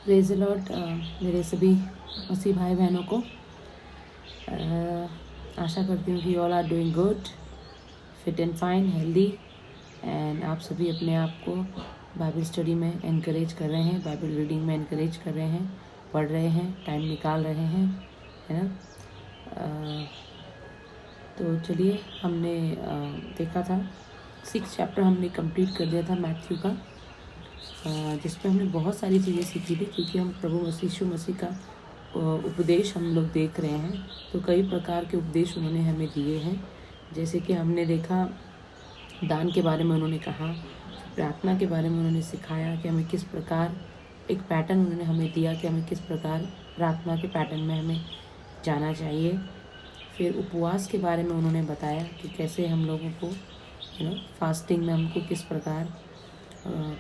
Praise the Lord मेरे सभी मसीह भाई बहनों को। आशा करती हूँ कि all are doing good, fit and fine, healthy. And आप सभी अपने आप को बाइबल स्टडी में एनकरेज कर रहे हैं, बाइबल रीडिंग में एनकरेज कर रहे हैं, पढ़ रहे हैं, टाइम निकाल रहे हैं, है ना। तो चलिए, हमने देखा था 6 चैप्टर हमने कंप्लीट कर दिया था मैथ्यू का, जिसमें हमने बहुत सारी चीज़ें सीखी थी। क्योंकि हम प्रभु यीशु मसीह का उपदेश हम लोग देख रहे हैं, तो कई प्रकार के उपदेश उन्होंने हमें दिए हैं। जैसे कि हमने देखा, दान के बारे में उन्होंने कहा, प्रार्थना के बारे में उन्होंने सिखाया कि हमें किस प्रकार, एक पैटर्न उन्होंने हमें दिया कि हमें किस प्रकार प्रार्थना के पैटर्न में हमें जाना चाहिए। फिर उपवास के बारे में उन्होंने बताया कि कैसे हम लोगों को फास्टिंग में हमको किस प्रकार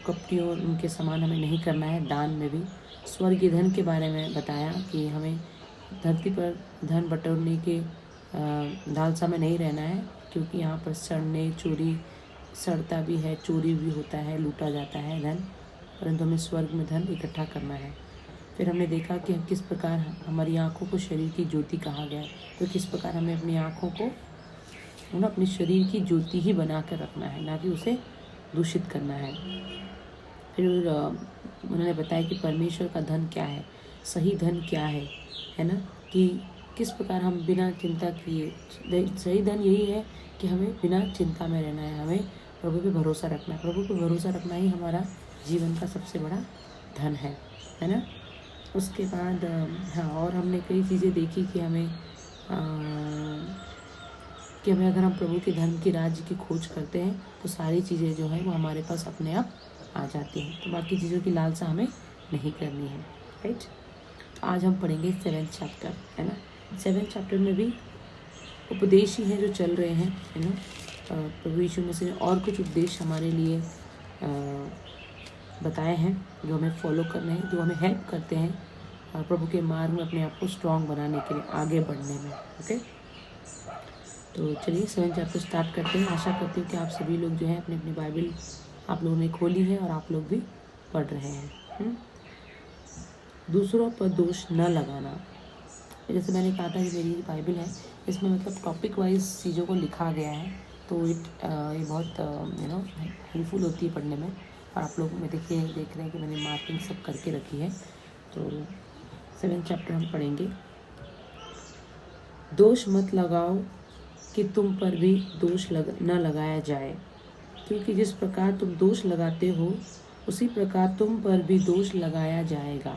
कपटियों उनके समान हमें नहीं करना है। दान में भी स्वर्गीय धन के बारे में बताया कि हमें धरती पर धन बटोरने के लालसा में नहीं रहना है, क्योंकि यहाँ पर सड़ने, चोरी, सड़ता भी है, चोरी भी होता है, लूटा जाता है धन, परंतु हमें स्वर्ग में धन इकट्ठा करना है। फिर हमने देखा कि किस प्रकार हमारी आँखों को शरीर की ज्योति कहा गया है, तो किस प्रकार हमें अपनी आँखों को अपने शरीर की ज्योति ही बना कर रखना है, ना कि उसे दूषित करना है। फिर उन्होंने बताया कि परमेश्वर का धन क्या है, सही धन क्या है ना, कि किस प्रकार हम बिना चिंता किए, सही धन यही है कि हमें बिना चिंता में रहना है, हमें प्रभु पे भरोसा रखना है। प्रभु पे भरोसा रखना ही हमारा जीवन का सबसे बड़ा धन है ना। उसके बाद हाँ, और हमने कई चीज़ें देखी कि हमें अगर हम प्रभु के धर्म की राज्य की खोज करते हैं तो सारी चीज़ें जो है वो हमारे पास अपने आप आ जाती हैं। तो बाकी चीज़ों की लालसा हमें नहीं करनी है, राइट। आज हम पढ़ेंगे 7th चैप्टर, है ना। 7th चैप्टर में भी उपदेश ही हैं जो चल रहे हैं, है ना। प्रभु यीशु मसीह ने और कुछ उपदेश हमारे लिए बताए हैं जो हमें फॉलो करने हैं, जो हमें हेल्प करते हैं प्रभु के मार्ग में अपने आप को स्ट्रॉन्ग बनाने के लिए, आगे बढ़ने में। ओके, तो चलिए 7th चैप्टर स्टार्ट करते हैं। आशा करती हूँ कि आप सभी लोग जो है अपनी अपनी बाइबल आप लोगों ने खोली है और आप लोग भी पढ़ रहे हैं। दूसरों पर दोष न लगाना। जैसे मैंने कहा था कि मेरी बाइबल है, इसमें मतलब टॉपिक वाइज चीज़ों को लिखा गया है, तो ये बहुत हेल्पफुल होती है पढ़ने में। और आप लोग में देख रहे हैं कि मैंने मार्किंग सब करके रखी है। तो 7th चैप्टर हम पढ़ेंगे। दोष मत लगाओ कि तुम पर भी दोष न लगाया जाए, क्योंकि जिस प्रकार तुम दोष लगाते हो उसी प्रकार तुम पर भी दोष लगाया जाएगा,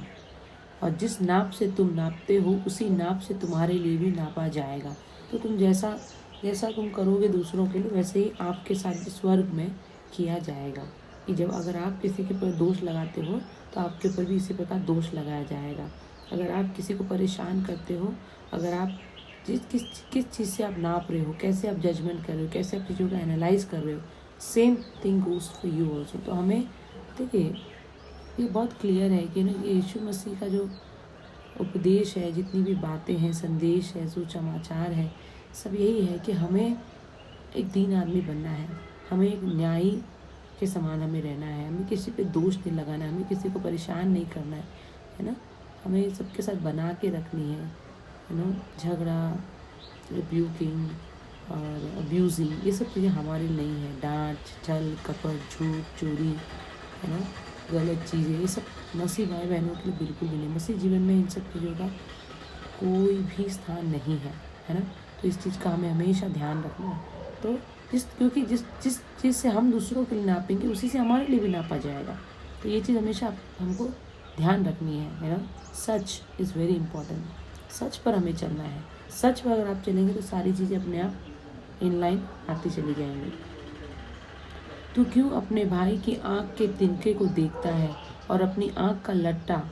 और जिस नाप से तुम नापते हो उसी नाप से तुम्हारे लिए भी नापा जाएगा। तो तुम जैसा तुम करोगे दूसरों के लिए, वैसे ही आपके साथ स्वर्ग में किया जाएगा। कि जब अगर आप किसी के ऊपर दोष लगाते हो तो आपके ऊपर भी इसी प्रकार दोष लगाया जाएगा। अगर आप किसी को परेशान करते हो, अगर आप किस चीज़ से आप नाप रहे हो, कैसे आप जजमेंट कर रहे हो, कैसे आप चीज़ों का एनालाइज कर रहे हो, same thing goes for you also. तो हमें देखिए, ये बहुत क्लियर है कि यीशु मसीह का जो उपदेश है, जितनी भी बातें हैं, संदेश है, सुसमाचार है, सब यही है कि हमें एक दीन आदमी बनना है, हमें एक न्यायी के समान हमें रहना है, हमें किसी पे दोष नहीं लगाना है, हमें किसी को परेशान नहीं करना है ना। हमें सबके साथ बना के रखनी है ना। झगड़ा, रिब्यूकिंग और अब्यूजिंग, ये सब चीज़ें हमारे नहीं है। डांट, छल, कपट, झूठ, चोरी, है ना, गलत चीज़ें, ये सब मसीह भाई बहनों के लिए बिल्कुल भी नहीं। मसीह जीवन में इन सब चीज़ों का कोई भी स्थान नहीं है ना। तो इस चीज़ का हमें हमेशा ध्यान रखना है। तो क्योंकि जिस चीज़ से हम दूसरों के लिए नापेंगे उसी से हमारे लिए भी नापा जाएगा। तो ये चीज़ हमेशा हमको ध्यान रखनी है ना। सच इज़ वेरी इंपॉर्टेंट। सच पर हमें चलना है। सच पर अगर आप चलेंगे तो सारी चीज़ें अपने आप इन लाइन आती चली जाएंगी। तू क्यों अपने भाई की आँख के तिनके को देखता है और अपनी आँख का लट्टा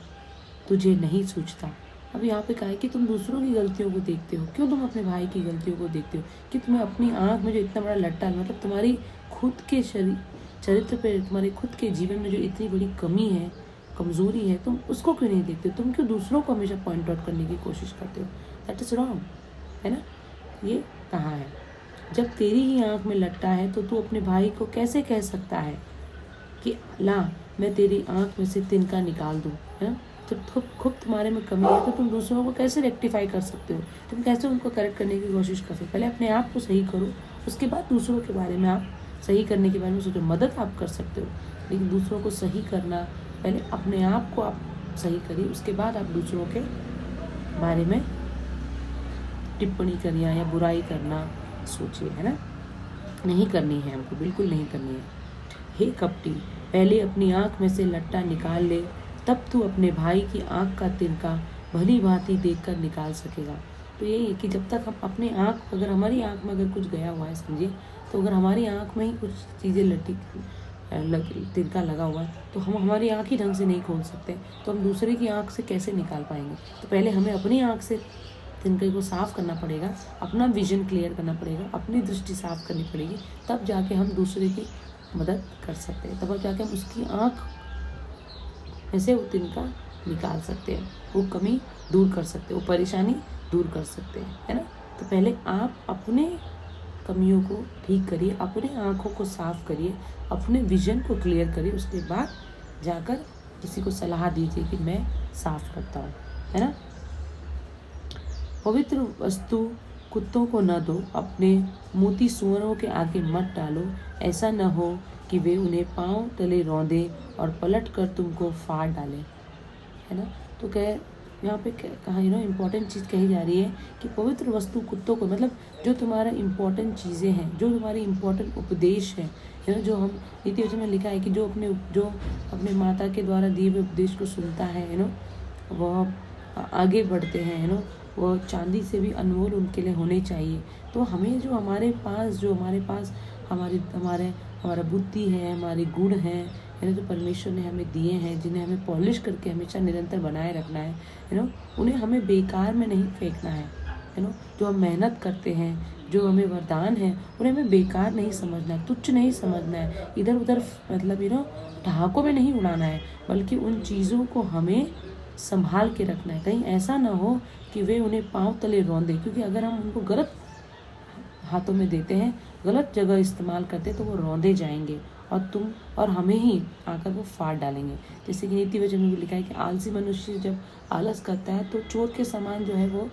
तुझे नहीं सूझता। अब यहाँ पे कहा है कि तुम दूसरों की गलतियों को देखते हो, क्यों तुम अपने भाई की गलतियों को देखते हो, कि तुम्हें अपनी आँख में जो इतना बड़ा लट्टा, मतलब तुम्हारी खुद के चरित्र पे, तुम्हारे खुद के जीवन में जो इतनी बड़ी कमी है, कमज़ोरी है, तुम उसको क्यों नहीं देखते हो? तुम क्यों दूसरों को हमेशा पॉइंट आउट करने की कोशिश करते हो? दैट इज़ रॉन्ग, है ना। ये कहा है, जब तेरी ही आँख में लट्टा है तो तू अपने भाई को कैसे कह सकता है कि ला मैं तेरी आँख में से तिनका निकाल दूँ, है ना। जब खुद तुम्हारे में कमी है तो तुम दूसरों को कैसे रेक्टिफाई कर सकते हो, तुम कैसे उनको करेक्ट करने की कोशिश कर सकते हो। पहले अपने आप को सही करो, उसके बाद दूसरों के बारे में आप सही करने के बारे में सोचो। मदद आप कर सकते हो, लेकिन दूसरों को सही करना, पहले अपने आप को आप सही करिए, उसके बाद आप दूसरों के बारे में टिप्पणी करना या बुराई करना सोचिए, है ना। नहीं करनी है हमको, बिल्कुल नहीं करनी है। हे कपटी, पहले अपनी आँख में से लट्टा निकाल ले, तब तू अपने भाई की आँख का तिनका भली भांति देखकर निकाल सकेगा। तो यही है कि जब तक हम अपनी आँख, अगर हमारी आँख में अगर कुछ गया हुआ है समझिए, तो अगर हमारी आँख में ही कुछ चीज़ें तिनका लगा हुआ है तो हम हमारी आँख ही ढंग से नहीं खोल सकते, तो हम दूसरे की आँख से कैसे निकाल पाएंगे। तो पहले हमें अपनी आँख से तिनके को साफ करना पड़ेगा, अपना विजन क्लियर करना पड़ेगा, अपनी दृष्टि साफ करनी पड़ेगी, तब जाके हम दूसरे की मदद कर सकते हैं, तब जाके हम उसकी आँख में से वो तिनका निकाल सकते हैं, वो कमी दूर कर सकते हैं, वो परेशानी दूर कर सकते हैं, है ना। तो पहले आप अपने कमियों को ठीक करिए, अपने आँखों को साफ करिए, अपने विजन को क्लियर करिए, उसके बाद जाकर किसी को सलाह दीजिए कि मैं साफ करता हूँ, है ना। पवित्र वस्तु कुत्तों को न दो, अपने मोती सुअरों के आगे मत डालो, ऐसा न हो कि वे उन्हें पांव तले रौंदे और पलट कर तुमको फाड़ डालें, है ना। तो यहाँ पे कहा इम्पोर्टेंट चीज़ कही जा रही है कि पवित्र वस्तु कुत्तों को, मतलब जो तुम्हारा इम्पोर्टेंट चीज़ें हैं, जो तुम्हारी इम्पोर्टेंट उपदेश है ना, जो हम नीति वचन में लिखा है कि जो अपने माता के द्वारा दिए हुए उपदेश को सुनता है ना, वह आगे बढ़ते हैं, है ना, वो चांदी से भी अनमोल उनके लिए होने चाहिए। तो हमें जो हमारे पास हमारा बुद्धि है, हमारे गुण हैं, है ना, जो परमेश्वर ने हमें दिए हैं, जिन्हें हमें पॉलिश करके हमेशा निरंतर बनाए रखना है ना, उन्हें हमें बेकार में नहीं फेंकना है ना। जो हम मेहनत करते हैं, जो हमें वरदान है, उन्हें हमें बेकार नहीं समझना है, तुच्छ नहीं समझना है, इधर उधर मतलब ठहाकों में नहीं उड़ाना है, बल्कि उन चीज़ों को हमें संभाल के रखना है। कहीं ऐसा ना हो कि वे उन्हें पांव तले रौंदे, क्योंकि अगर हम उनको गलत हाथों में देते हैं, गलत जगह इस्तेमाल करते हैं, तो वो रौंदे जाएंगे और हमें ही आकर वो फाड़ डालेंगे। जैसे कि नीति वचन में भी लिखा है कि आलसी मनुष्य जब आलस करता है तो चोर के समान जो है वो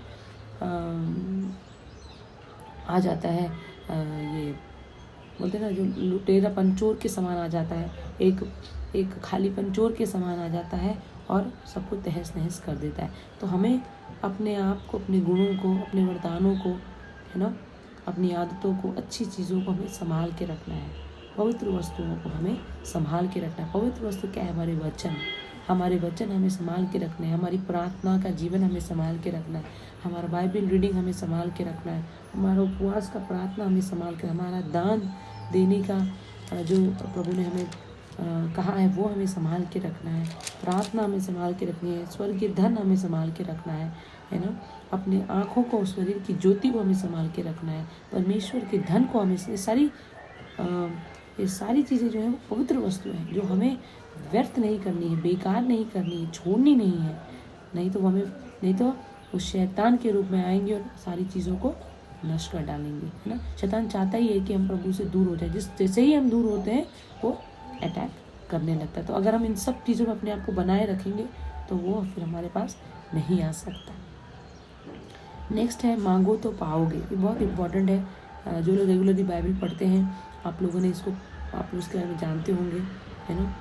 आ जाता है, ये बोलते हैं ना, जो लुटेरापन चोर के समान आ जाता है, एक खालीपन चोर के समान आ जाता है और सबको तहस नहस कर देता है। तो हमें अपने आप को, अपने गुणों को, अपने वरदानों को, है ना, अपनी आदतों को, अच्छी चीज़ों को हमें संभाल के रखना है। पवित्र वस्तुओं को हमें संभाल के रखना है। पवित्र वस्तु क्या है? हमारे वचन हमें संभाल के रखने हैं, हमारी प्रार्थना का जीवन हमें संभाल के रखना है, हमारा बाइबल रीडिंग हमें संभाल के रखना है, हमारा उपवास का प्रार्थना हमें संभाल के, हमारा दान देने का जो प्रभु ने हमें कहा है वो हमें संभाल के रखना है, प्रार्थना हमें संभाल के रखनी है, स्वर्गीय धन हमें संभाल के रखना है ना, अपने आँखों को, शरीर की ज्योति को हमें संभाल के रखना है, परमेश्वर के धन को हमें, ये सारी चीज़ें जो है वो पवित्र वस्तु हैं, जो हमें व्यर्थ नहीं करनी है, बेकार नहीं करनी है, छोड़नी नहीं है, नहीं तो वो शैतान के रूप में आएंगे और सारी चीज़ों को नष्ट कर डालेंगे, है ना। शैतान चाहता ही है कि हम प्रभु से दूर हो जाए, जैसे ही हम दूर होते हैं वो अटैक करने लगता है। तो अगर हम इन सब चीज़ों में अपने आप को बनाए रखेंगे तो वो फिर हमारे पास नहीं आ सकता। नेक्स्ट है मांगो तो पाओगे। ये बहुत इम्पॉर्टेंट है। जो लोग रेगुलरली बाइबल पढ़ते हैं, आप लोगों ने इसको, आप लोग इसके बारे में जानते होंगे, है ना।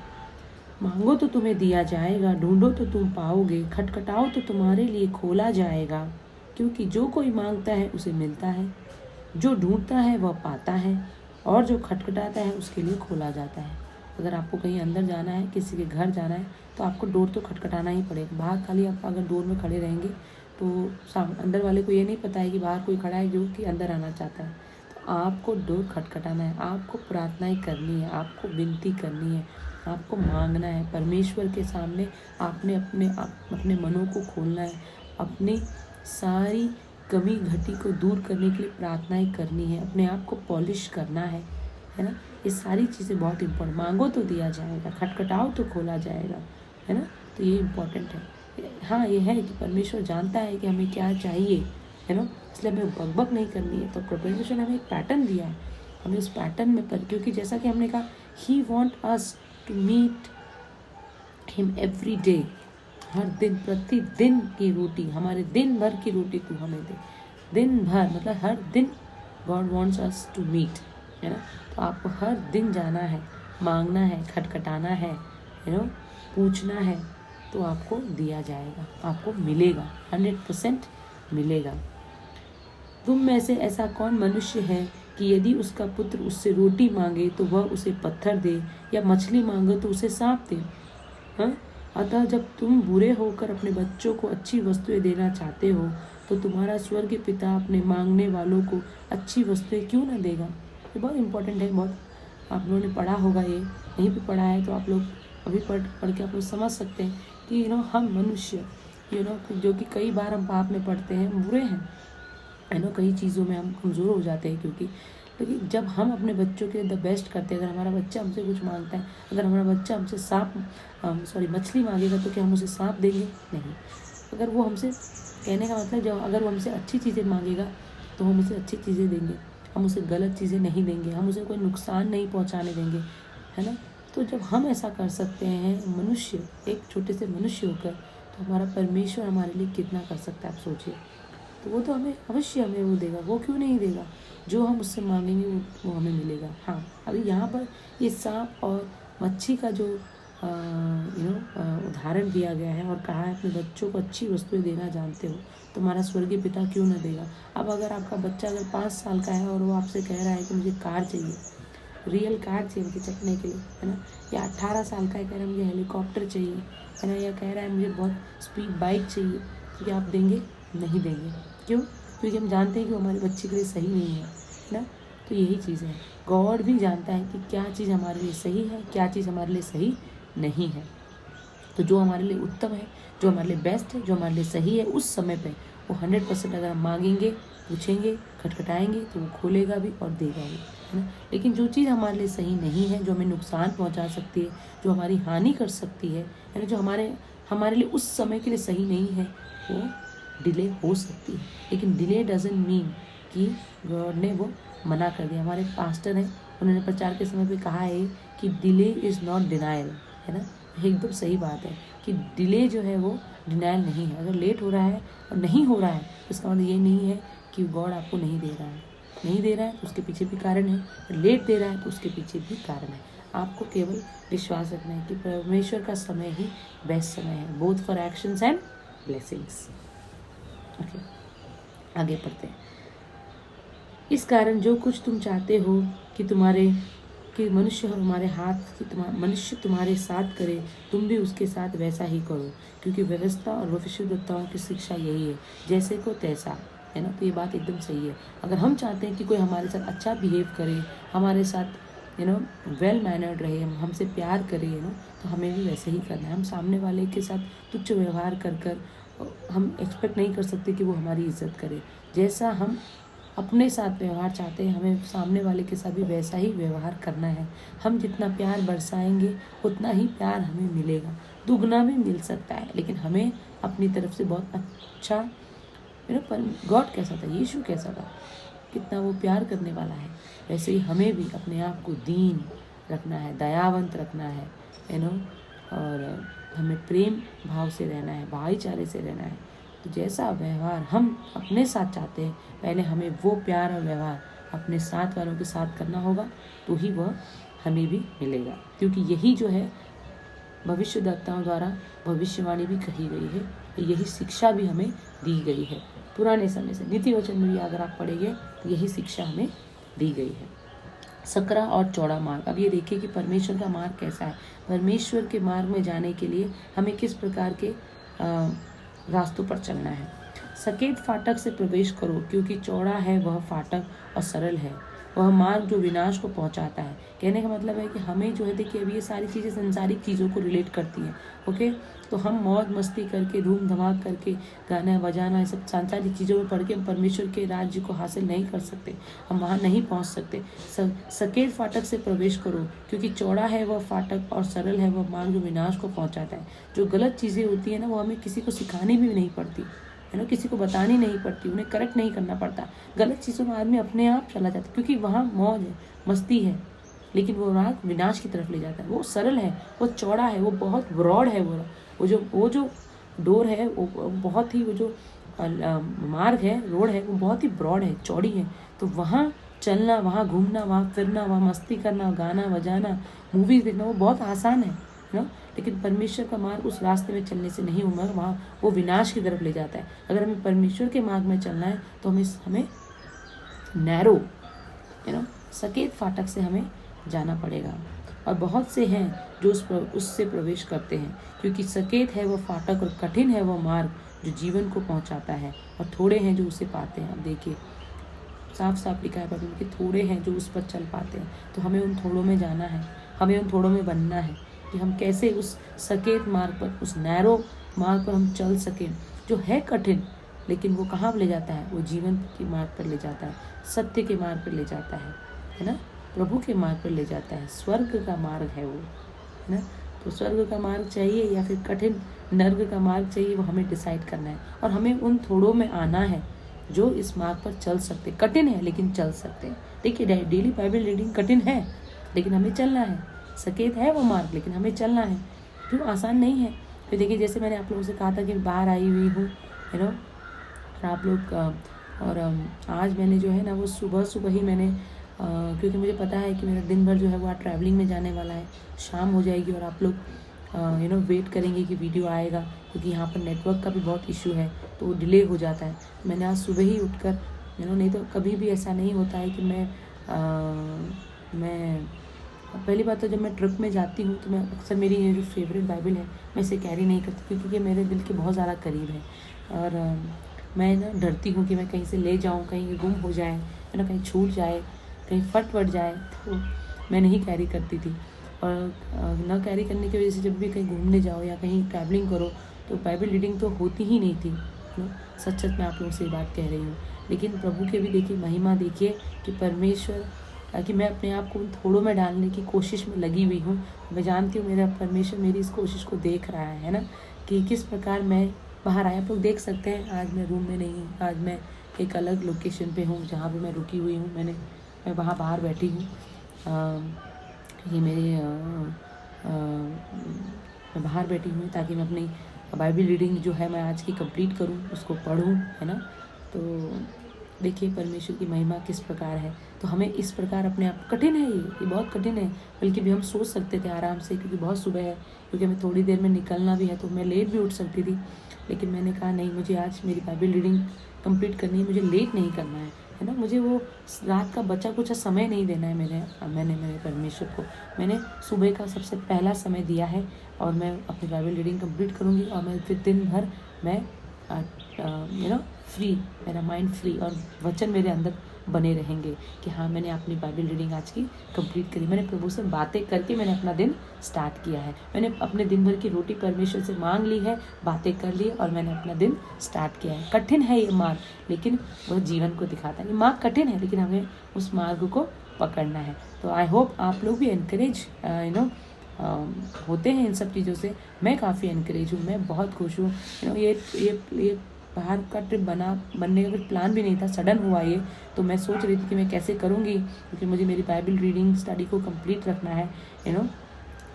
मांगो तो तुम्हें दिया जाएगा, ढूंढो तो तुम पाओगे, खटखटाओ तो तुम्हारे लिए खोला जाएगा, क्योंकि जो कोई मांगता है उसे मिलता है, जो ढूंढता है वह पाता है, और जो खटखटाता है उसके लिए खोला जाता है। अगर आपको कहीं अंदर जाना है, किसी के घर जाना है, तो आपको डोर तो खटखटाना ही पड़ेगा। बाहर खाली आप अगर डोर में खड़े रहेंगे तो अंदर वाले को ये नहीं पता है कि बाहर कोई खड़ा है जो कि अंदर आना चाहता है। तो आपको डोर खटखटाना है, आपको प्रार्थनाएं करनी है, आपको विनती करनी है, आपको मांगना है परमेश्वर के सामने। आपने अपने मनों को खोलना है, अपनी सारी कमी घटी को दूर करने के लिए प्रार्थनाएं करनी है, अपने आप को पॉलिश करना है ना। ये सारी चीज़ें बहुत इम्पोर्टेंट। मांगो तो दिया जाएगा, खटखटाओ तो खोला जाएगा, है ना। तो ये इम्पोर्टेंट है। हाँ, ये है कि परमेश्वर जानता है कि हमें क्या चाहिए, है ना, इसलिए हमें बकबक नहीं करनी है। तो परमेश्वर ने हमें एक पैटर्न दिया है, हमें उस पैटर्न में क्योंकि जैसा कि हमने कहा, he want us to meet him every day, हर दिन प्रतिदिन की रोटी, हमारे दिन भर की रोटी तू हमें दे। दिन भर मतलब हर दिन God wants us to meet, है ना। तो आपको हर दिन जाना है, मांगना है, खटखटाना है, पूछना है, तो आपको दिया जाएगा, आपको मिलेगा, 100% मिलेगा। तुम में से ऐसा कौन मनुष्य है कि यदि उसका पुत्र उससे रोटी मांगे तो वह उसे पत्थर दे, या मछली मांगे तो उसे सांप दे? हाँ, अतः जब तुम बुरे होकर अपने बच्चों को अच्छी वस्तुएं देना चाहते हो, तो तुम्हारा स्वर्गीय पिता अपने मांगने वालों को अच्छी वस्तुएं क्यों न देगा। ये बहुत इंपॉर्टेंट है, बहुत आप लोगों ने पढ़ा होगा, ये नहीं भी पढ़ा है तो आप लोग अभी पढ़ के आप लोग समझ सकते हैं कि हम मनुष्य जो कि कई बार हम पाप में पड़ते हैं, हम बुरे हैं, कई चीज़ों में हम कमज़ोर हो जाते हैं, क्योंकि लेकिन जब हम अपने बच्चों के द बेस्ट करते हैं, अगर हमारा बच्चा हमसे कुछ मांगता है, अगर हमारा बच्चा हमसे मछली मांगेगा तो क्या हम उसे सांप देंगे? नहीं। अगर वो हमसे, कहने का मतलब जब अगर वो हमसे अच्छी चीज़ें मांगेगा तो हम उसे अच्छी चीज़ें देंगे, हम उसे गलत चीज़ें नहीं देंगे, हम उसे कोई नुकसान नहीं पहुँचाने देंगे, है ना। तो जब हम ऐसा कर सकते हैं मनुष्य, एक छोटे से मनुष्य होकर, तो हमारा परमेश्वर हमारे लिए कितना कर सकता है, आप सोचिए। तो वो तो हमें अवश्य हमें वो देगा, वो क्यों नहीं देगा। जो हम उससे मांगेंगे वो हमें मिलेगा। हाँ, अभी यहाँ पर ये सांप और मच्छी का जो उदाहरण दिया गया है और कहा है अपने बच्चों को अच्छी वस्तुएं देना जानते हो, तुम्हारा स्वर्गीय पिता क्यों ना देगा। अब अगर आपका बच्चा अगर 5 साल का है और वो आपसे कह रहा है कि मुझे कार चाहिए, रियल कार चाहिए मुझे चखने के लिए, है ना, या 18 साल का है, कह रहा है मुझे हेलीकॉप्टर चाहिए, है ना, या कह रहा है मुझे बहुत स्पीड बाइक चाहिए, तो क्या आप देंगे? नहीं देंगे। क्यों? क्योंकि हम जानते हैं कि हमारे बच्चे के लिए सही नहीं है ना। तो यही चीज़ है, गॉड भी जानता है कि क्या चीज़ हमारे लिए सही है, क्या चीज़ हमारे लिए सही नहीं है। तो जो हमारे लिए उत्तम है, जो हमारे लिए बेस्ट है, जो हमारे लिए सही है, उस समय पे वो 100% अगर हम मांगेंगे, पूछेंगे, खटखटाएंगे, तो वो खोलेगा भी और देगा भी, है ना। लेकिन जो चीज़ हमारे लिए सही नहीं है, जो हमें नुकसान पहुंचा सकती है, जो हमारी हानि कर सकती है ना, जो हमारे लिए उस समय के लिए सही नहीं है, वो डिले हो सकती है। लेकिन डिले डजंट मीन कि गॉड ने वो मना कर दिया। हमारे पास्टर हैं, उन्होंने प्रचार के समय पे कहा है कि डिले इज़ नॉट डिनायल, है ना। एकदम सही बात है कि डिले जो है वो डिनायल नहीं है। अगर लेट हो रहा है और नहीं हो रहा है तो इसका मतलब ये नहीं है कि गॉड आपको नहीं दे रहा है। नहीं दे रहा है तो उसके पीछे भी कारण है, लेट दे रहा है तो उसके पीछे भी कारण है। आपको केवल विश्वास रखना है कि परमेश्वर का समय ही बेस्ट समय है, both for actions and blessings. Okay, आगे पढ़ते हैं। इस कारण जो कुछ तुम चाहते हो कि मनुष्य तुम्हारे साथ करे, तुम भी उसके साथ वैसा ही करो, क्योंकि व्यवस्था और भविष्यद्वक्ताओं की शिक्षा यही है, जैसे को तैसा, है ना। तो ये बात एकदम सही है। अगर हम चाहते हैं कि कोई हमारे साथ अच्छा बिहेव करे, हमारे साथ वेल मैनर्ड रहे, हमसे प्यार करे, तो हमें भी वैसे ही करना है। हम सामने वाले के साथ तुच्छ व्यवहार कर हम एक्सपेक्ट नहीं कर सकते कि वो हमारी इज्जत करे। जैसा हम अपने साथ व्यवहार चाहते हैं, हमें सामने वाले के साथ भी वैसा ही व्यवहार करना है। हम जितना प्यार बरसाएंगे उतना ही प्यार हमें मिलेगा, दुगना भी मिल सकता है, लेकिन हमें अपनी तरफ से बहुत अच्छा, पर गॉड कैसा था, यीशु कैसा था, कितना वो प्यार करने वाला है, वैसे ही हमें भी अपने आप को दीन रखना है, दयावंत रखना है, और हमें प्रेम भाव से रहना है, भाईचारे से रहना है। तो जैसा व्यवहार हम अपने साथ चाहते हैं, पहले हमें वो प्यार और व्यवहार अपने साथ वालों के साथ करना होगा, तो ही वह हमें भी मिलेगा। क्योंकि यही जो है भविष्यद्वक्ताओं द्वारा भविष्यवाणी भी कही गई है, यही शिक्षा भी हमें दी गई है। पुराने समय से नीति वचन में भी अगर आप पढ़ेंगे तो यही शिक्षा हमें दी गई है। सकरा और चौड़ा मार्ग। अब ये देखिए कि परमेश्वर का मार्ग कैसा है। परमेश्वर के मार्ग में जाने के लिए हमें किस प्रकार के रास्तों पर चलना है। सकेत फाटक से प्रवेश करो, क्योंकि चौड़ा है वह फाटक और सरल है वह मार्ग जो विनाश को पहुंचाता है। कहने का मतलब है कि हमें जो है, देखिए अभी ये सारी चीज़ें संसारिक चीज़ों को रिलेट करती हैं। ओके, तो हम मौज मस्ती करके, धूम धमाक करके, गाना बजाना, ये सब सांसारिक चीज़ों में पढ़ के हम परमेश्वर के राज्य को हासिल नहीं कर सकते, हम वहाँ नहीं पहुँच सकते। सकेत फाटक से प्रवेश करो, क्योंकि चौड़ा है वह फाटक और सरल है वह मार्ग जो विनाश को पहुँचाता है। जो गलत चीज़ें होती है ना, वो हमें किसी को सिखानी भी नहीं पड़ती, है ना, किसी को बतानी नहीं पड़ती, उन्हें करेक्ट नहीं करना पड़ता। गलत चीज़ों में आदमी अपने आप चला जाता है, क्योंकि वहाँ मौज है, मस्ती है, लेकिन वो राग विनाश की तरफ ले जाता है। वो सरल है, वो चौड़ा है, वो बहुत ब्रॉड है, वो जो डोर है वो बहुत ही, वो जो मार्ग है, रोड है, वो बहुत ही ब्रॉड है, चौड़ी है। तो वहाँ चलना, वहाँ घूमना, वहाँ फिरना, वहाँ मस्ती करना, गाना बजाना, मूवीज देखना, वो बहुत आसान है ना। लेकिन परमेश्वर का मार्ग उस रास्ते में चलने से नहीं होगा, वहाँ वो विनाश की तरफ ले जाता है। अगर हमें परमेश्वर के मार्ग में चलना है तो हमें नैरो सकेत फाटक से हमें जाना पड़ेगा। और बहुत से हैं जो उससे प्रवेश करते हैं, क्योंकि सकेत है वो फाटक और कठिन है वो मार्ग जो जीवन को पहुंचाता है, और थोड़े हैं जो उसे पाते हैं। अब देखिए साफ साफ लिखा है बाइबल में कि थोड़े हैं जो उस पर चल पाते हैं। तो हमें उन थोड़ों में जाना है, हमें उन थोड़ों में बनना है कि हम कैसे उस सकेत मार्ग पर, उस नैरो मार्ग पर हम चल सकें, जो है कठिन, लेकिन वो कहाँ ले जाता है, वो जीवन के मार्ग पर ले जाता है, सत्य के मार्ग पर ले जाता है ना, प्रभु के मार्ग पर ले जाता है, स्वर्ग का मार्ग है वो, है ना। तो स्वर्ग का मार्ग चाहिए या फिर कठिन नर्क का मार्ग चाहिए, वो हमें डिसाइड करना है। और हमें उन थोड़ों में आना है जो इस मार्ग पर चल सकते, कठिन है लेकिन चल सकते हैं। देखिए डेली बाइबल रीडिंग कठिन है लेकिन हमें चलना है, सकेत है वो मार्ग लेकिन हमें चलना है, क्यों आसान नहीं है। फिर देखिए जैसे मैंने आप लोगों से कहा था कि बाहर आई हुई हूँ, और आप लोग और आज मैंने जो है ना वो सुबह ही मैंने क्योंकि मुझे पता है कि मेरा दिन भर जो है वो आज ट्रैवलिंग में जाने वाला है, शाम हो जाएगी और आप लोग वेट करेंगे कि वीडियो आएगा, क्योंकि यहाँ पर नेटवर्क का भी बहुत इशू है तो वो डिले हो जाता है। मैंने आज सुबह ही उठकर नहीं तो कभी भी ऐसा नहीं होता है कि मैं पहली बात तो जब मैं ट्रिप में जाती हूँ तो मैं अक्सर मेरी ये जो फेवरेट बाइबल है मैं इसे कैरी नहीं करती, क्योंकि ये मेरे दिल के बहुत ज़्यादा करीब है। और मैं ना डरती हूँ कि मैं कहीं से ले जाऊँ, कहीं गुम हो जाए, कहीं छूट जाए, कहीं फट जाए, तो मैं नहीं कैरी करती थी। और न कैरी करने की वजह से जब भी कहीं घूमने जाओ या कहीं ट्रैवलिंग करो तो बाइबल रीडिंग तो होती ही नहीं थी। सच मैं आप लोगों से ये बात कह रही हूँ। लेकिन प्रभु के भी देखिए महिमा, देखिए कि परमेश्वर कि मैं अपने आप को उन थोड़ों में डालने की कोशिश में लगी हुई हूँ। मैं जानती हूँ मेरा परमेश्वर मेरी इस कोशिश को देख रहा है ना, कि किस प्रकार मैं बाहर आया। आप लोग देख सकते हैं आज मैं रूम में नहीं हूँ, आज मैं एक अलग लोकेशन पे हूँ जहाँ पे मैं रुकी हुई हूँ। मैं वहाँ बाहर बैठी हूँ। ये मेरे मैं बाहर बैठी हूँ ताकि मैं अपनी बाइबल रीडिंग जो है मैं आज की कंप्लीट करूँ, उसको पढूँ, है ना। तो देखिए परमेश्वर की महिमा किस प्रकार है। तो हमें इस प्रकार अपने आप, कठिन है ये बहुत कठिन है, बल्कि भी हम सोच सकते थे आराम से, क्योंकि बहुत सुबह है, क्योंकि हमें थोड़ी देर में निकलना भी है, तो मैं लेट भी उठ सकती थी। लेकिन मैंने कहा नहीं, मुझे आज मेरी बाइबल रीडिंग कंप्लीट करनी है, मुझे लेट नहीं करना है ना। मुझे वो रात का बचा कुछ समय नहीं देना है। मैंने मेरे परमेश्वर को मैंने सुबह का सबसे पहला समय दिया है, और मैं अपनी बाइबल रीडिंग कंप्लीट करूँगी। और मैं फिर दिन भर मैं फ्री, मेरा माइंड फ्री, और वचन मेरे अंदर बने रहेंगे कि हाँ मैंने अपनी बाइबल रीडिंग आज की कंप्लीट करी। मैंने प्रभु से बातें करके मैंने अपना दिन स्टार्ट किया है। मैंने अपने दिन भर की रोटी परमेश्वर से मांग ली है, बातें कर ली, और मैंने अपना दिन स्टार्ट किया है। कठिन है ये मार्ग, लेकिन वह जीवन को दिखाता है। ये मार्ग कठिन है लेकिन हमें उस मार्ग को पकड़ना है। तो आई होप आप लोग भी एनकरेज होते हैं इन सब चीज़ों से। मैं काफ़ी एनकरेज हूँ, मैं बहुत खुश हूँ। ये बाहर का ट्रिप बनने का कुछ प्लान भी नहीं था, सडन हुआ ये। तो मैं सोच रही थी कि मैं कैसे करूँगी, क्योंकि मुझे मेरी बाइबल रीडिंग स्टडी को कंप्लीट रखना है,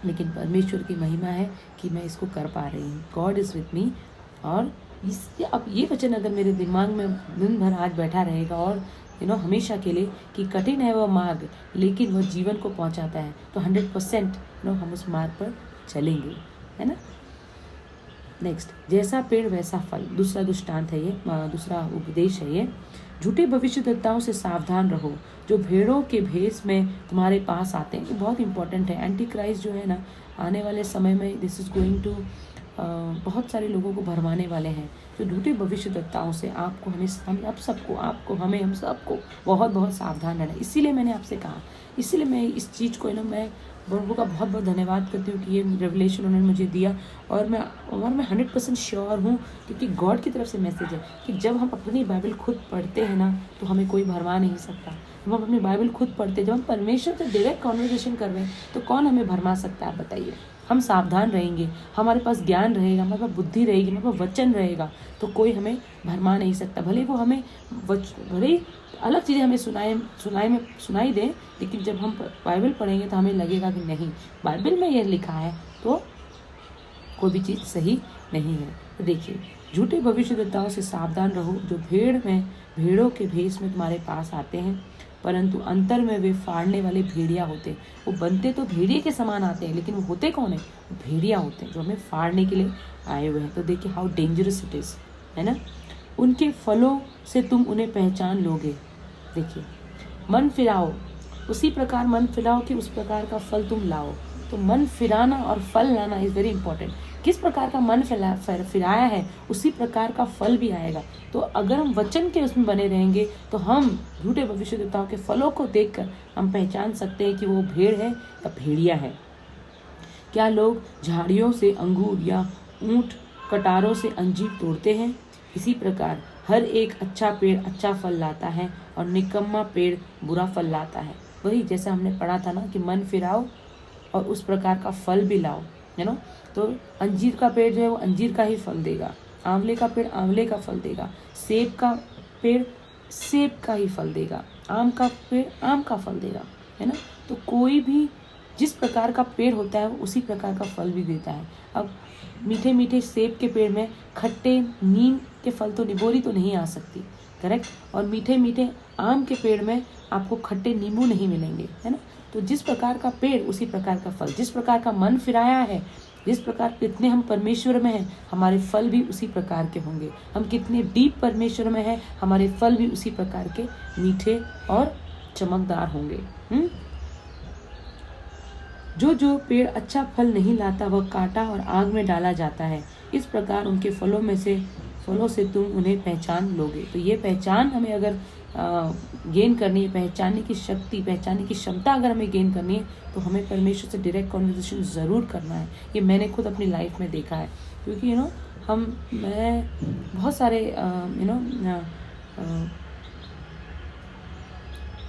लेकिन परमेश्वर की महिमा है कि मैं इसको कर पा रही हूँ। God is with me. और अब ये वचन अगर मेरे दिमाग में दिन भर आज बैठा रहेगा और हमेशा के लिए, कि कठिन है वह मार्ग लेकिन वह जीवन को पहुँचाता है, तो 100% हम उस मार्ग पर चलेंगे, है ना। नेक्स्ट, जैसा पेड़ वैसा फल, दूसरा दृष्टांत है ये, दूसरा उपदेश है ये। झूठे भविष्यद्वक्ताओं से सावधान रहो जो भेड़ों के भेष में तुम्हारे पास आते हैं। ये बहुत इंपॉर्टेंट है। एंटी क्राइस्ट जो है ना, आने वाले समय में दिस इज गोइंग टू बहुत सारे लोगों को भरमाने वाले हैं, जो झूठे भविष्यद्वक्ताओं से आपको हम सबको बहुत बहुत सावधान रहना। इसीलिए मैंने आपसे कहा, इसीलिए मैं इस चीज़ को मैं प्रभु का बहुत बहुत धन्यवाद करती हूँ कि ये रेवलेशन उन्होंने मुझे दिया। और मैं 100% श्योर हूँ, क्योंकि गॉड की तरफ से मैसेज है कि जब हम अपनी बाइबल खुद पढ़ते हैं ना, तो हमें कोई भरमा नहीं सकता। जब हम अपनी बाइबल खुद पढ़ते हैं, जब हम परमेश्वर से डायरेक्ट कॉन्वर्सेशन कर रहे हैं, तो कौन हमें भरमा सकता है, आप बताइए। हम सावधान रहेंगे, हमारे पास ज्ञान रहेगा, हमारे पास बुद्धि रहेगी, हमारे पास वचन रहेगा, तो कोई हमें भरमा नहीं सकता। भले वो हमें भले अलग चीज़ें हमें सुनाई दें, लेकिन जब हम बाइबल पढ़ेंगे तो हमें लगेगा कि नहीं, बाइबल में ये लिखा है तो कोई भी चीज़ सही नहीं है। तो देखिए, झूठे भविष्यद्वक्ताओं से सावधान रहो, जो भेड़ों के भेष में तुम्हारे पास आते हैं, परंतु अंतर में वे फाड़ने वाले भेड़िया होते हैं। वो बनते तो भेड़िए के समान आते हैं, लेकिन वो होते कौन है? भेड़िया होते हैं, जो हमें फाड़ने के लिए आए हुए हैं। तो देखिए हाउ डेंजरस इट इज़, है ना। उनके फलों से तुम उन्हें पहचान लोगे। देखिए, मन फिराओ, उसी प्रकार मन फिराओ कि उस प्रकार का फल तुम लाओ। तो मन फिराना और फल लाना इज़ वेरी इंपॉर्टेंट। किस प्रकार का मन फिराया है, उसी प्रकार का फल भी आएगा। तो अगर हम वचन के उसमें बने रहेंगे, तो हम झूठे भविष्यद्वक्ताओं के फलों को देखकर हम पहचान सकते हैं कि वो भेड़ है या भेड़िया है। क्या लोग झाड़ियों से अंगूर या ऊंट कटारों से अंजीर तोड़ते हैं? इसी प्रकार हर एक अच्छा पेड़ अच्छा फल लाता है और निकम्मा पेड़ बुरा फल लाता है। वही जैसा हमने पढ़ा था ना कि मन फिराओ और उस प्रकार का फल भी लाओ, है ना। तो अंजीर का पेड़ जो है वो अंजीर का ही फल देगा, आंवले का पेड़ आंवले का फल देगा, सेब का पेड़ सेब का ही फल देगा, आम का पेड़ आम का फल देगा, है ना। तो कोई भी जिस प्रकार का पेड़ होता है वो उसी प्रकार का फल भी देता है। अब मीठे मीठे सेब के पेड़ में खट्टे नीम के फल तो निबोरी तो नहीं आ सकती, करेक्ट। और मीठे मीठे आम के पेड़ में आपको खट्टे नींबू नहीं मिलेंगे, है ना। तो जिस प्रकार का पेड़ उसी प्रकार का फल, जिस प्रकार का मन फिराया है, जिस प्रकार कितने हम परमेश्वर में हैं, हमारे फल भी उसी प्रकार के होंगे। हम कितने डीप परमेश्वर में हैं, हमारे फल भी उसी प्रकार के मीठे और चमकदार होंगे। जो पेड़ अच्छा फल नहीं लाता वह काटा और आग में डाला जाता है। इस प्रकार उनके फलों से तुम उन्हें पहचान लोगे। तो ये पहचान हमें अगर गेन करनी है, पहचानने की शक्ति, पहचानने की क्षमता अगर हमें गेन करनी है, तो हमें परमेश्वर से डायरेक्ट कॉन्वर्सेशन ज़रूर करना है। ये मैंने खुद अपनी लाइफ में देखा है, क्योंकि मैं बहुत सारे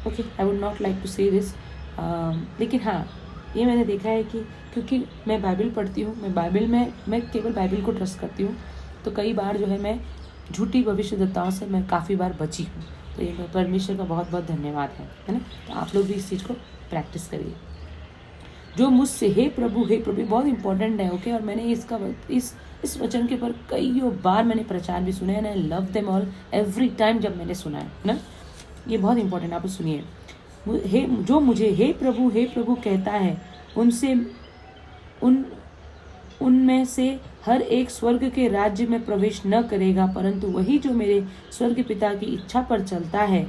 okay, I would not like to say this, लेकिन हाँ, ये मैंने देखा है कि क्योंकि मैं बाइबल पढ़ती हूँ, मैं केवल बाइबल को ट्रस्ट करती हूँ, तो कई बार जो है मैं झूठी भविष्यद्वक्ताओं से मैं काफ़ी बार बची हूँ। तो ये परमेश्वर का बहुत बहुत धन्यवाद है ना। तो आप लोग भी इस चीज़ को प्रैक्टिस करिए। जो मुझसे हे प्रभु बहुत इंपॉर्टेंट है, ओके। और मैंने इस वचन के ऊपर कई बार मैंने प्रचार भी सुना है ना। I love them all every time जब मैंने सुना है ना। ये बहुत इंपॉर्टेंट, आप सुनिए। जो मुझे हे प्रभु कहता है, उनमें से हर एक स्वर्ग के राज्य में प्रवेश न करेगा, परंतु वही जो मेरे स्वर्ग पिता की इच्छा पर चलता है।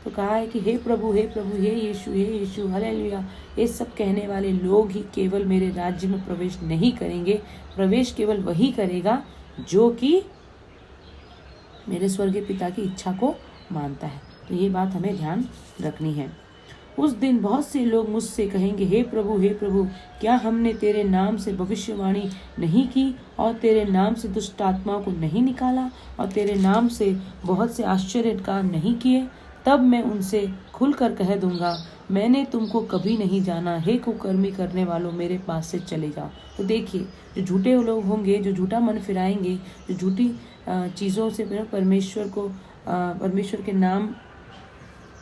तो कहा है कि हे प्रभु हे यीशु हालेलुया, ये सब कहने वाले लोग ही केवल मेरे राज्य में प्रवेश नहीं करेंगे। प्रवेश केवल वही करेगा जो कि मेरे स्वर्गीय पिता की इच्छा को मानता है। तो ये बात हमें ध्यान रखनी है। उस दिन बहुत से लोग मुझसे कहेंगे, हे प्रभु क्या हमने तेरे नाम से भविष्यवाणी नहीं की, और तेरे नाम से दुष्ट आत्माओं को नहीं निकाला, और तेरे नाम से बहुत से आश्चर्य काम नहीं किए? तब मैं उनसे खुलकर कह दूंगा, मैंने तुमको कभी नहीं जाना, हे कुकर्मी करने वालों, मेरे पास से चले जाओ। तो देखिए, जो झूठे लोग होंगे, जो झूठा मन फिराएंगे, जो झूठी चीज़ों से परमेश्वर के नाम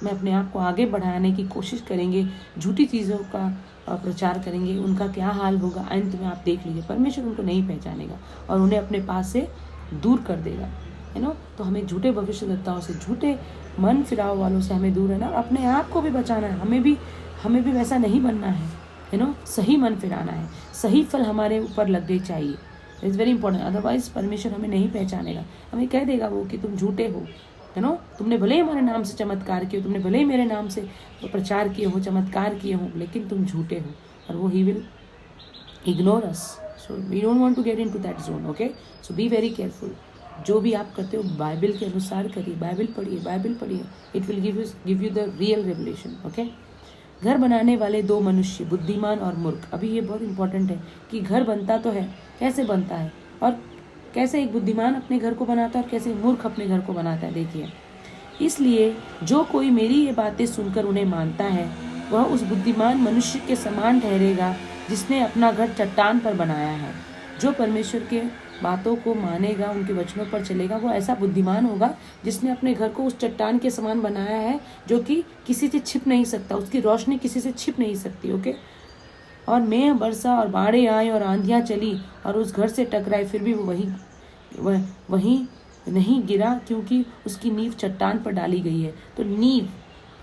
में अपने आप को आगे बढ़ाने की कोशिश करेंगे, झूठी चीज़ों का प्रचार करेंगे, उनका क्या हाल होगा अंत में आप देख लीजिए। परमेश्वर उनको नहीं पहचानेगा और उन्हें अपने पास से दूर कर देगा, है ना। तो हमें झूठे भविष्यद्वक्ताओं से, झूठे मन फिराव वालों से हमें दूर रहना, अपने आप को भी बचाना है। हमें भी वैसा नहीं बनना है ना। सही मन फिराना है, सही फल हमारे ऊपर लगने चाहिए। It's very important. अदरवाइज परमेश्वर हमें नहीं पहचानेगा, हमें कह देगा वो कि तुम झूठे हो, है ना। तुमने भले ही हमारे नाम से चमत्कार किए हो, तुमने भले ही मेरे नाम से प्रचार किए हो, चमत्कार किए हो, लेकिन तुम झूठे हो, और वो he will ignore us. So we don't want to get into that zone, okay. So be very careful. जो भी आप करते हो बाइबल के अनुसार करिए, बाइबल पढ़िए। It will give you the real revelation, okay. घर बनाने वाले दो मनुष्य, बुद्धिमान और मूर्ख। अभी ये बहुत इंपॉर्टेंट है कि घर बनता तो है, कैसे बनता है, और कैसे एक बुद्धिमान अपने घर को बनाता है और कैसे मूर्ख अपने घर को बनाता है। देखिए, इसलिए जो कोई मेरी ये बातें सुनकर उन्हें मानता है, वह उस बुद्धिमान मनुष्य के समान ठहरेगा जिसने अपना घर चट्टान पर बनाया है। जो परमेश्वर के बातों को मानेगा, उनके वचनों पर चलेगा, वो ऐसा बुद्धिमान होगा जिसने अपने घर को उस चट्टान के समान बनाया है, जो कि किसी से छिप नहीं सकता, उसकी रोशनी किसी से छिप नहीं सकती, ओके। और मेघ बरसा और बाढ़ें आई और आंधियां चली और उस घर से टकराई, फिर भी वो वहीं नहीं गिरा, क्योंकि उसकी नींव चट्टान पर डाली गई है। तो नींव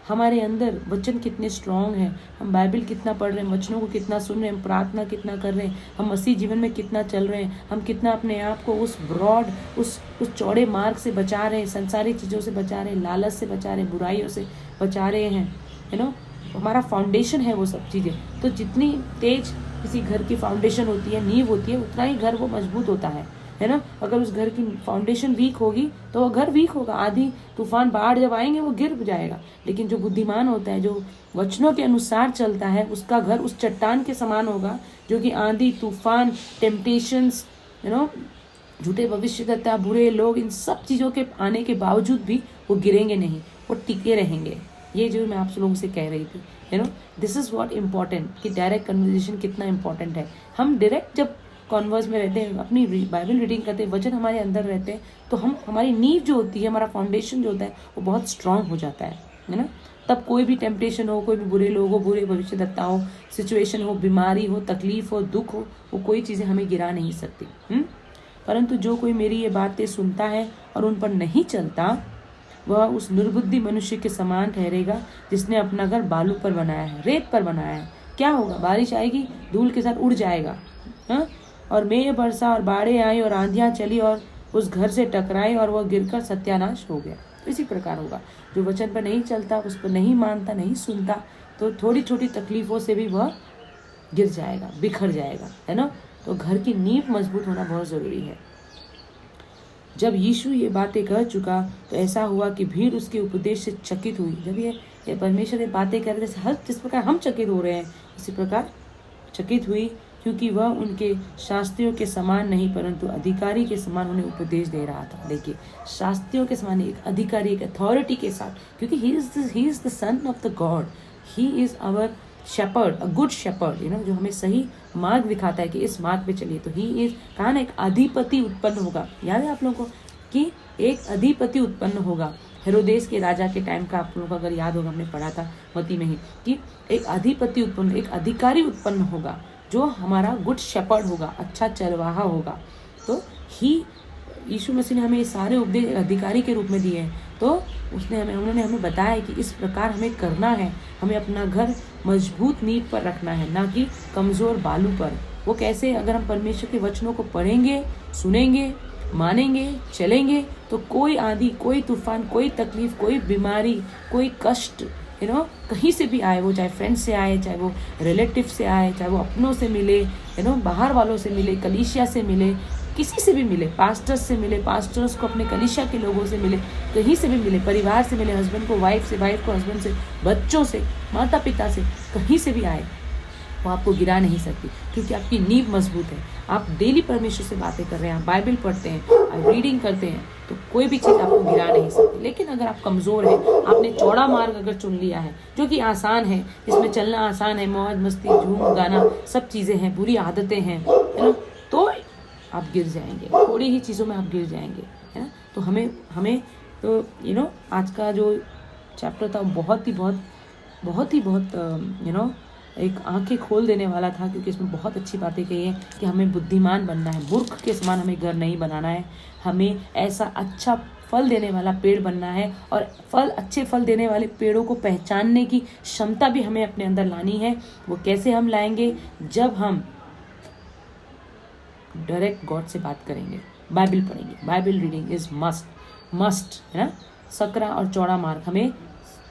हमारे अंदर, वचन कितने स्ट्रांग हैं, हम बाइबल कितना पढ़ रहे हैं, वचनों को कितना सुन रहे हैं, प्रार्थना कितना कर रहे हैं, हम मसीह जीवन में कितना चल रहे हैं, हम कितना अपने आप को उस ब्रॉड, उस चौड़े मार्ग से बचा रहे हैं, संसारिक चीज़ों से बचा रहे हैं, लालच से बचा रहे हैं, बुराइयों से बचा रहे हैं, यू नो। हमारा फाउंडेशन है वो सब चीज़ें। तो जितनी तेज किसी घर की फाउंडेशन होती है, नींव होती है, उतना ही घर वो मजबूत होता है ना। अगर उस घर की फाउंडेशन वीक होगी तो वो घर वीक होगा, आधी तूफान बाढ़ जब आएंगे वो गिर जाएगा। लेकिन जो बुद्धिमान होता है, जो वचनों के अनुसार चलता है, उसका घर उस चट्टान के समान होगा, जो कि आंधी तूफान, टेम्पटेशंस, यू नो, झूठे भविष्यद्वक्ता, बुरे लोग, इन सब चीज़ों के आने के बावजूद भी वो गिरेंगे नहीं, वो टिके रहेंगे। ये जो मैं आप लोगों से कह रही थी, you know, this is what important, कि डायरेक्ट कन्वर्सेशन कितना इंपॉर्टेंट है। हम डायरेक्ट जब कॉन्वर्स में रहते हैं, अपनी बाइबल रीडिंग करते हैं, वचन हमारे अंदर रहते हैं, तो हमारी नींव जो होती है, हमारा फाउंडेशन जो होता है, वो बहुत स्ट्रांग हो जाता है ना। तब कोई भी टेम्पटेशन हो, कोई भी बुरे लोग हो, बुरे भविष्यद्वक्ता हो, सिचुएशन हो, बीमारी हो, तकलीफ हो, दुख हो, वो कोई चीज़ें हमें गिरा नहीं सकती। परंतु जो कोई मेरी ये बातें सुनता है और उन पर नहीं चलता, वह उस निर्बुद्धि मनुष्य के समान ठहरेगा, जिसने अपना घर बालू पर बनाया है, रेत पर बनाया है। क्या होगा? बारिश आएगी, धूल के साथ उड़ जाएगा। और मेघ बरसा और बाढ़ें आई और आंधियां चली और उस घर से टकराई और वह गिरकर सत्यानाश हो गया। तो इसी प्रकार होगा, जो वचन पर नहीं चलता, उस पर नहीं मानता, नहीं सुनता, तो थोड़ी छोटी तकलीफों से भी वह गिर जाएगा, बिखर जाएगा, है ना। तो घर की नींव मजबूत होना बहुत जरूरी है। जब यीशु ये बातें कह चुका तो ऐसा हुआ कि भीड़ उसके उपदेश से चकित हुई। जब ये परमेश्वर ये बातें कर रहे थे, हर जिस प्रकार हम चकित हो रहे हैं, इसी प्रकार चकित हुई, क्योंकि वह उनके शास्त्रियों के समान नहीं, परंतु अधिकारी के समान उन्हें उपदेश दे रहा था। देखिए, शास्त्रियों के समान, एक अधिकारी, एक अथॉरिटी के साथ, क्योंकि he is the son of the God, he is our shepherd, a good shepherd, you know, जो हमें सही मार्ग दिखाता है कि इस मार्ग पे चलिए। तो ही इज, कहा ना, एक अधिपति उत्पन्न होगा। याद है आप लोगों को कि एक अधिपति उत्पन्न होगा। हेरोदेस के राजा के टाइम का आप लोगों को अगर याद होगा, हमने पढ़ा था मती में ही, कि एक अधिपति उत्पन्न, एक अधिकारी उत्पन्न होगा, जो हमारा गुड शेपर्ड होगा, अच्छा चरवाहा होगा। तो ही, यीशु मसीह ने हमें सारे उपदेश अधिकारी के रूप में दिए हैं। तो उन्होंने हमें बताया है कि इस प्रकार हमें करना है, हमें अपना घर मजबूत नींव पर रखना है, ना कि कमज़ोर बालू पर। वो कैसे? अगर हम परमेश्वर के वचनों को पढ़ेंगे, सुनेंगे, मानेंगे, चलेंगे, तो कोई आंधी, कोई तूफान, कोई तकलीफ, कोई बीमारी, कोई कष्ट, यू नो, कहीं से भी आए, वो चाहे फ्रेंड से आए, चाहे वो रिलेटिव से आए, चाहे वो अपनों से मिले, यू नो, बाहर वालों से मिले, कलीसिया से मिले, किसी से भी मिले, पास्टर्स से मिले, पास्टर्स को अपने कलीसिया के लोगों से मिले, कहीं से भी मिले, परिवार से मिले, हस्बैंड को वाइफ से, वाइफ को हस्बैंड से, बच्चों से, माता पिता से, कहीं से भी आए, वो आपको गिरा नहीं सकती, क्योंकि आपकी नींव मजबूत है। आप डेली परमेश्वर से बातें कर रहे हैं, आप बाइबल पढ़ते हैं, आप रीडिंग करते हैं, तो कोई भी चीज़ आपको गिरा नहीं सकती। लेकिन अगर आप कमज़ोर हैं, आपने चौड़ा मार्ग अगर चुन लिया है, जो कि आसान है, इसमें चलना आसान है, मौज मस्ती, झूम गाना, सब चीज़ें हैं, बुरी आदतें हैं, है ना, तो आप गिर जाएंगे, थोड़ी ही चीज़ों में आप गिर जाएंगे, है ना। तो हमें तो यू नो, आज का जो चैप्टर था बहुत ही यू नो, एक आंखें खोल देने वाला था, क्योंकि इसमें बहुत अच्छी बातें कही है कि हमें बुद्धिमान बनना है, मूर्ख के समान हमें घर नहीं बनाना है, हमें ऐसा अच्छा फल देने वाला पेड़ बनना है, और अच्छे फल देने वाले पेड़ों को पहचानने की क्षमता भी हमें अपने अंदर लानी है। वो कैसे हम लाएंगे? जब हम डायरेक्ट गॉड से बात करेंगे, बाइबल पढ़ेंगे। बाइबल रीडिंग इज मस्ट, है ना। सकरा और चौड़ा मार्ग, हमें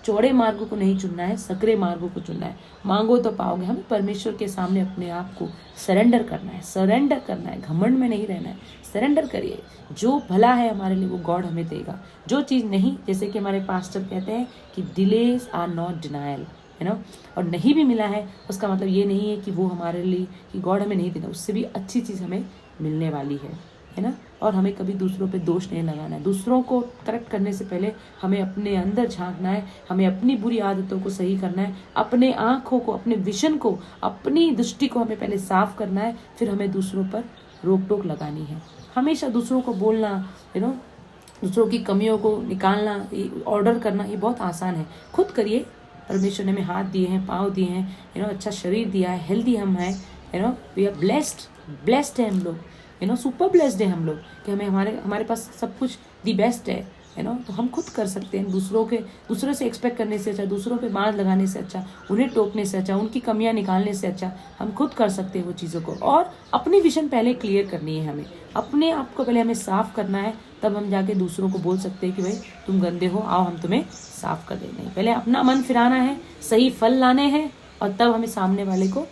चौड़े मार्गों को नहीं चुनना है, सकरे मार्गों को चुनना है। मांगो तो पाओगे। हमें परमेश्वर के सामने अपने आप को सरेंडर करना है, घमंड में नहीं रहना है। सरेंडर करिए, जो भला है हमारे लिए वो गॉड हमें देगा। जो चीज़ नहीं, जैसे कि हमारे पास्टर कहते हैं कि डिलेस आर नॉट डिनायल, है ना, और नहीं भी मिला है उसका मतलब ये नहीं है कि वो हमारे लिए, कि गॉड हमें नहीं देगा, उससे भी अच्छी चीज़ हमें मिलने वाली है ना। और हमें कभी दूसरों पे दोष नहीं लगाना है। दूसरों को करेक्ट करने से पहले हमें अपने अंदर झांकना है, हमें अपनी बुरी आदतों को सही करना है, अपने आँखों को, अपने विजन को, अपनी दृष्टि को हमें पहले साफ करना है, फिर हमें दूसरों पर रोक टोक लगानी है। हमेशा दूसरों को बोलना, यू नो, दूसरों की कमियों को निकालना, ऑर्डर करना, ये बहुत आसान है। खुद करिए, परमेश्वर ने हमें हाथ दिए हैं, पाँव दिए हैं, अच्छा शरीर दिया है, हेल्दी हम हैं, वी आर ब्लेस्ड है हम लोग, सुपर ब्लेस्ड है हम लोग कि हमें हमारे पास सब कुछ दी बेस्ट है, तो हम खुद कर सकते हैं। दूसरों से एक्सपेक्ट करने से अच्छा, दूसरों पे बाँध लगाने से अच्छा, उन्हें टोकने से अच्छा, उनकी कमियां निकालने से अच्छा हम खुद कर सकते हैं वो चीज़ों को। और अपनी विजन पहले क्लियर करनी है, हमें अपने आप को पहले हमें साफ करना है, तब हम जाके दूसरों को बोल सकते हैं कि भाई तुम गंदे हो, आओ हम तुम्हें साफ कर देंगे। पहले अपना मन फिराना है, सही फल लाने हैं, और तब हमें सामने वाले को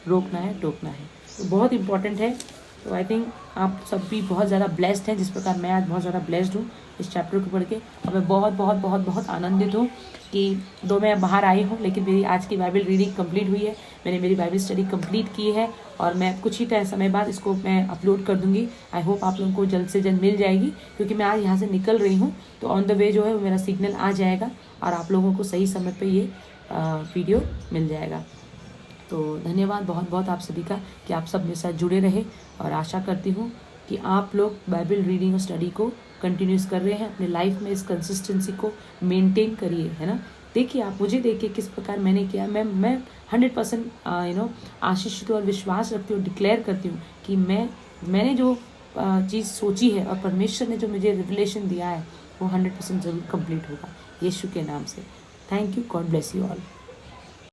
रोकना है, टोकना है। तो बहुत इंपॉर्टेंट है। तो आई थिंक आप सब भी बहुत ज़्यादा ब्लेस्ड हैं, जिस प्रकार मैं आज बहुत ज़्यादा ब्लेस्ड हूँ इस चैप्टर को पढ़ के। और मैं बहुत बहुत बहुत बहुत आनंदित हूँ कि दो मैं बाहर आई हूँ, लेकिन मेरी आज की बाइबल रीडिंग कंप्लीट हुई है, मैंने मेरी बाइबल स्टडी कंप्लीट की है, और मैं कुछ ही समय बाद इसको मैं अपलोड कर दूँगी। आई होप आप लोगों को जल्द से जल्द मिल जाएगी, क्योंकि मैं आज यहाँ से निकल रही हूँ, तो ऑन द वे जो है वो मेरा सिग्नल आ जाएगा और आप लोगों को सही समय पर ये वीडियो मिल जाएगा। तो धन्यवाद बहुत बहुत आप सभी का कि आप सब मेरे साथ जुड़े रहे, और आशा करती हूँ कि आप लोग बाइबल रीडिंग और स्टडी को कंटिन्यूस कर रहे हैं। अपने लाइफ में इस कंसिस्टेंसी को मेंटेन करिए, है ना। देखिए, आप मुझे देखिए किस प्रकार मैंने किया। मैं 100% आशीषित और विश्वास रखती हूँ, डिक्लेयर करती हूँ कि मैंने जो चीज़ सोची है और परमेश्वर ने जो मुझे रिवलेशन दिया है वो 100% जरूर कंप्लीट होगा, यीशु के नाम से। Thank you, God bless you all.